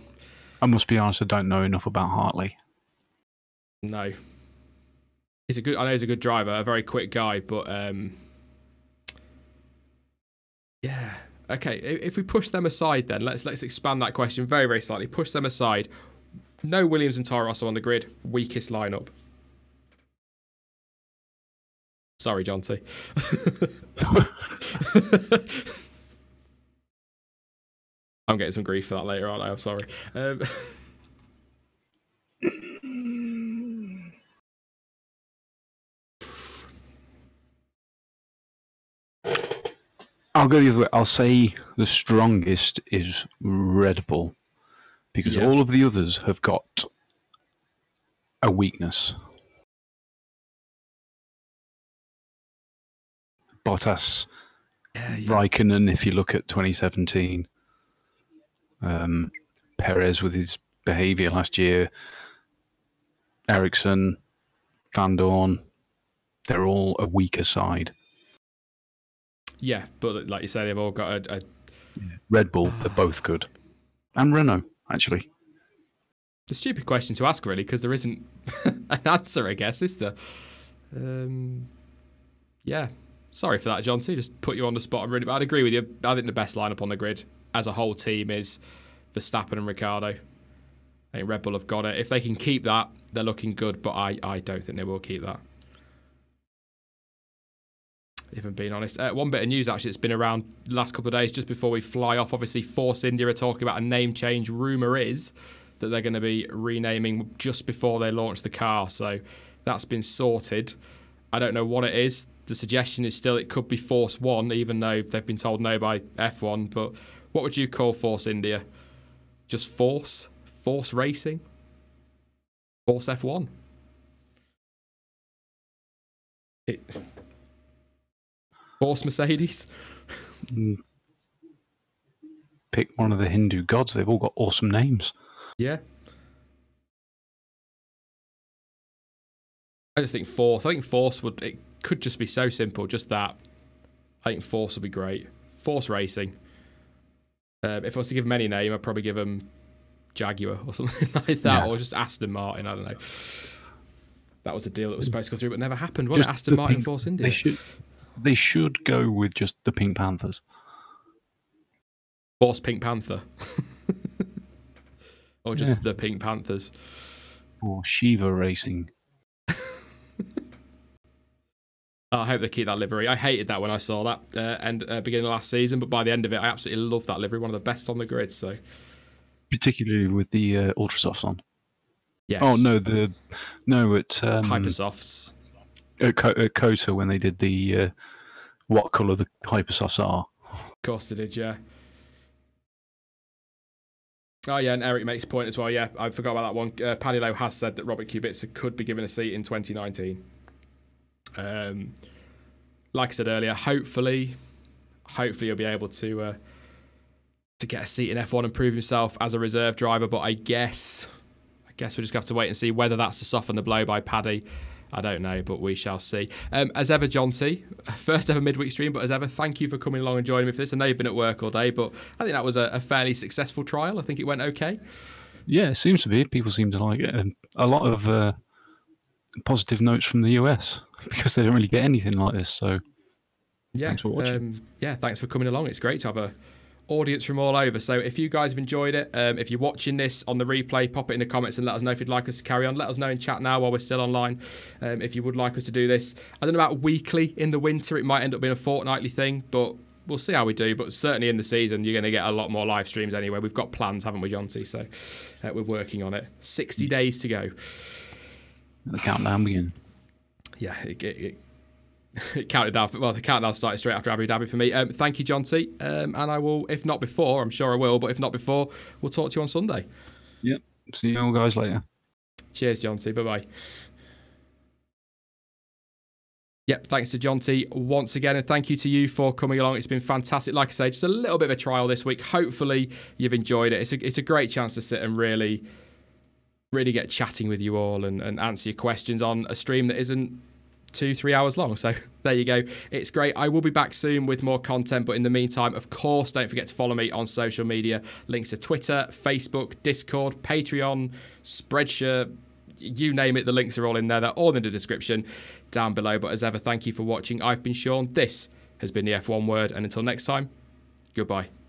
I must be honest, I don't know enough about Hartley. No. I know he's a good driver, a very quick guy, but yeah. Okay, if we push them aside then, let's expand that question very, very slightly. Push them aside. No Williams and Toro Rosso on the grid. Weakest lineup. Sorry, John T. I'm getting some grief for that later, aren't I? I'm sorry. I'll go the other way. I'll say the strongest is Red Bull, because all of the others have got a weakness. Bottas, Raikkonen, if you look at 2017, Perez with his behaviour last year, Ericsson, Van Dorn, they're all a weaker side. Yeah, but like you say, they've all got a Red Bull, they're both good. And Renault, actually. It's a stupid question to ask, really, because there isn't an answer, I guess, is there? Yeah. Sorry for that, John T. Just put you on the spot. I'd agree with you. I think the best lineup on the grid as a whole team is Verstappen and Ricciardo. I think Red Bull have got it. If they can keep that, they're looking good, but I don't think they will keep that. If I'm being honest. One bit of news, actually, that's been around the last couple of days, just before we fly off. Obviously, Force India are talking about a name change. Rumour is that they're going to be renaming just before they launch the car. So that's been sorted. I don't know what it is. The suggestion is still it could be Force 1, even though they've been told no by F1. But what would you call Force India? Just Force? Force Racing? Force F1? Force Mercedes? Pick one of the Hindu gods. They've all got awesome names. Yeah. I just think Force. I think Force it could just be so simple, just that. I think Force would be great. Force Racing. If I was to give them any name, I'd probably give them Jaguar or something like that, or just Aston Martin. I don't know. That was a deal that was supposed to go through, but never happened. Wasn't it? Aston Martin Force India. They should go with just the Pink Panthers. Force Pink Panther. Or just the Pink Panthers. Or Shiva Racing. I hope they keep that livery. I hated that when I saw that beginning of last season, but by the end of it, I absolutely love that livery. One of the best on the grid. So, particularly with the Ultrasofts on. Yes. Oh no, at Hypersofts. At COTA when they did the what colour the Hypersofts are. Of course they did, yeah. Oh yeah, and Eric makes a point as well. Yeah, I forgot about that one. Paddy Lowe has said that Robert Kubica could be given a seat in 2019. Like I said earlier, hopefully he'll be able to get a seat in F1 and prove himself as a reserve driver. But I guess we'll just have to wait and see whether that's to soften the blow by Paddy I don't know, but we shall see. As ever, John T, first ever midweek stream, but as ever, thank you for coming along and joining me for this. I know you've been at work all day, but I think that was a fairly successful trial. I think it went okay. Yeah, it seems to be. People seem to like it. And a lot of positive notes from the US because they don't really get anything like this. So yeah, thanks for watching. Thanks for coming along. It's great to have a audience from all over. So if you guys have enjoyed it, if you're watching this on the replay, pop it in the comments and let us know if you'd like us to carry on. Let us know in chat now while we're still online if you would like us to do this. I don't know about weekly in the winter. It might end up being a fortnightly thing, but we'll see how we do. But certainly in the season, you're going to get a lot more live streams anyway. We've got plans, haven't we, John T? So we're working on it. 60 days to go. The countdown begin. Yeah, it counted down. Well, the countdown started straight after Abu Dhabi for me. Thank you, John T. And I will, if not before, I'm sure I will, but if not before, we'll talk to you on Sunday. Yep. See you all guys later. Cheers, John T. Bye-bye. Yep, thanks to John T once again, and thank you to you for coming along. It's been fantastic. Like I say, just a little bit of a trial this week. Hopefully you've enjoyed it. It's a great chance to sit and really get chatting with you all and answer your questions on a stream that isn't 2-3 hours long. So there you go. It's great. I will be back soon with more content, but in the meantime, of course, don't forget to follow me on social media. Links to Twitter, Facebook, Discord, Patreon, Spreadshirt, you name it, the links are all in there. They're all in the description down below. But as ever, thank you for watching. I've been Sean. This has been the F1 Word, and until next time, goodbye.